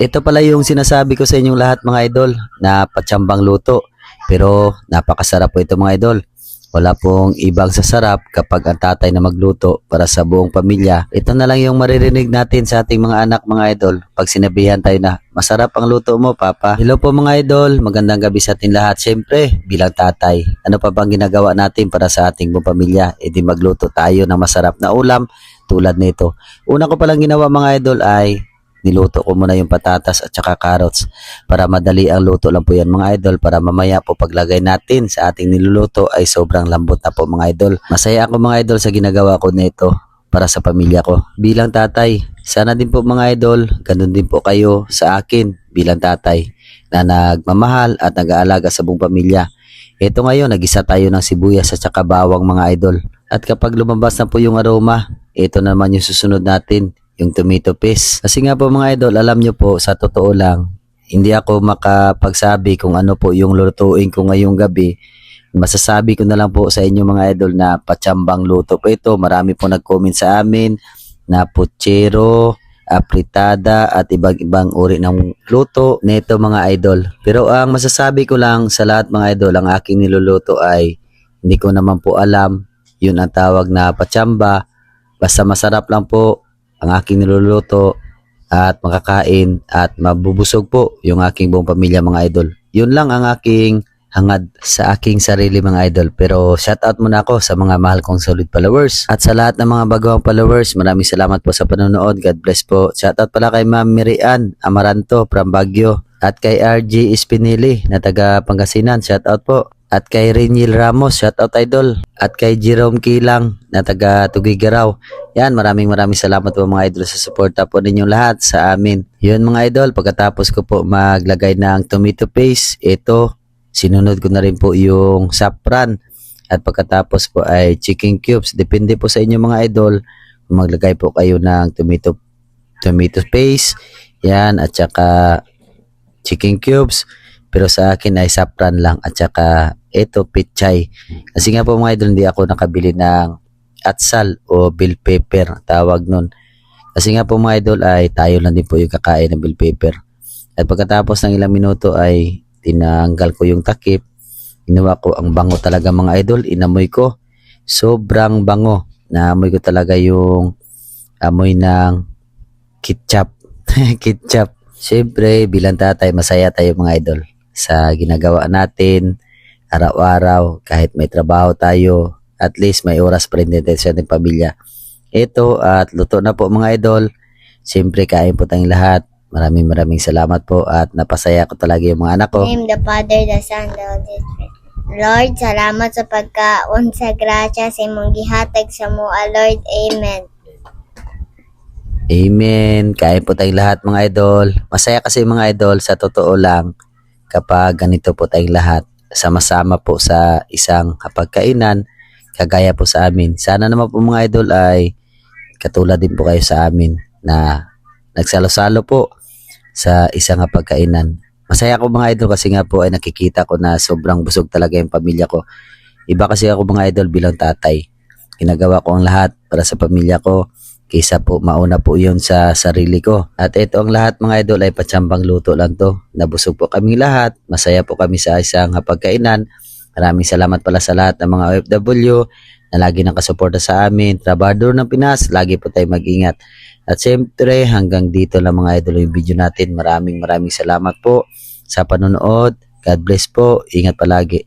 Ito pala yung sinasabi ko sa inyong lahat mga idol na patsambang luto. Pero napakasarap po ito mga idol. Wala pong ibang sasarap kapag ang tatay na magluto para sa buong pamilya. Ito na lang yung maririnig natin sa ating mga anak mga idol pag sinabihan tayo na masarap ang luto mo papa. Hello po mga idol, magandang gabi sa ating lahat. Siyempre bilang tatay, ano pa bang ginagawa natin para sa ating buong pamilya? E di magluto tayo ng masarap na ulam tulad nito. Una ko palang ginawa mga idol ay niluto ko muna yung patatas at saka carrots para madali ang luto lang po yan mga idol, para mamaya po paglagay natin sa ating niluluto ay sobrang lambot na po mga idol. Masaya ako mga idol sa ginagawa ko nito para sa pamilya ko bilang tatay. Sana din po mga idol, ganun din po kayo sa akin bilang tatay na nagmamahal at nag-aalaga sa buong pamilya. Ito ngayon, nagisa tayo ng sibuyas at saka bawang mga idol. At kapag lumabas na po yung aroma, ito naman yung susunod natin, yung tomato paste. Kasi nga po mga idol, alam nyo po, sa totoo lang, hindi ako makapagsabi kung ano po yung lutuin ko ngayong gabi. Masasabi ko na lang po sa inyo mga idol na patsambang luto po ito. Marami po nag-comment sa amin na putsero, apritada at ibang uri ng luto nito mga idol. Pero ang masasabi ko lang sa lahat mga idol, ang aking niluluto ay hindi ko naman po alam. Yun ang tawag na patsamba. Basta masarap lang po ang aking niluluto at makakain at mabubusog po yung aking buong pamilya mga idol. Yun lang ang aking hangad sa aking sarili mga idol. Pero shoutout muna ako sa mga mahal kong solid followers. At sa lahat ng mga bagong followers, maraming salamat po sa panonood. God bless po. Shoutout pala kay Ma'am Mirian Amaranto from Baguio. At kay RG Espinili na taga Pangasinan. Shoutout po. At kay Renyil Ramos, shoutout idol. At kay Jerome Kilang na taga Tugigaraw. Yan, maraming salamat po mga idol sa suporta po ninyong lahat sa amin. Yun mga idol, pagkatapos ko po maglagay ng tomato paste, ito, sinunod ko na rin po yung saffron. At pagkatapos po ay chicken cubes. Depende po sa inyo mga idol, maglagay po kayo ng tomato paste. Yan, at saka chicken cubes. Pero sa akin ay saffron lang at saka ito pechay. Kasi nga po mga idol, hindi ako nakabili ng atsal o bell pepper tawag nun. Kasi nga po mga idol ay tayo lang din po yung kakain ng bell pepper. At pagkatapos ng ilang minuto ay tinanggal ko yung takip. Ginawa ko ang bango talaga mga idol. Inamoy ko. Sobrang bango. Naamoy ko talaga yung amoy ng ketchup. Ketchup. Siyempre bilang tatay masaya tayo mga idol sa ginagawa natin araw-araw. Kahit may trabaho tayo, at least may oras pa rin din sa ating pamilya. Ito at luto na po mga idol. Siyempre kain po tayong lahat. Maraming salamat po at napasaya ko talaga yung mga anak ko. Name the Father, the Son, the Holy Spirit. Lord, salamat sa pagkaon sa grasya sa imong gihatag sa mua, Lord. Amen. Amen. Kain po tayong lahat mga idol. Masaya kasi mga idol, sa totoo lang, kapag ganito po tayong lahat, sama-sama po sa isang hapagkainan, kagaya po sa amin. Sana naman po mga idol ay katulad din po kayo sa amin na nagsalo-salo po sa isang hapagkainan. Masaya ako mga idol kasi nga po ay nakikita ko na sobrang busog talaga yung pamilya ko. Iba kasi ako mga idol bilang tatay. Ginagawa ko ang lahat para sa pamilya ko. Kaysa po mauna po yun sa sarili ko. At ito ang lahat mga idol ay patsambang luto lang to. Nabusog po kaming lahat. Masaya po kami sa isang hapagkainan. Maraming salamat pala sa lahat ng mga OFW na lagi nakasuporta sa amin. Trabador ng Pinas, lagi po tayo mag-ingat. At siyempre hanggang dito lang mga idol yung video natin. Maraming salamat po sa panonood. God bless po. Ingat palagi.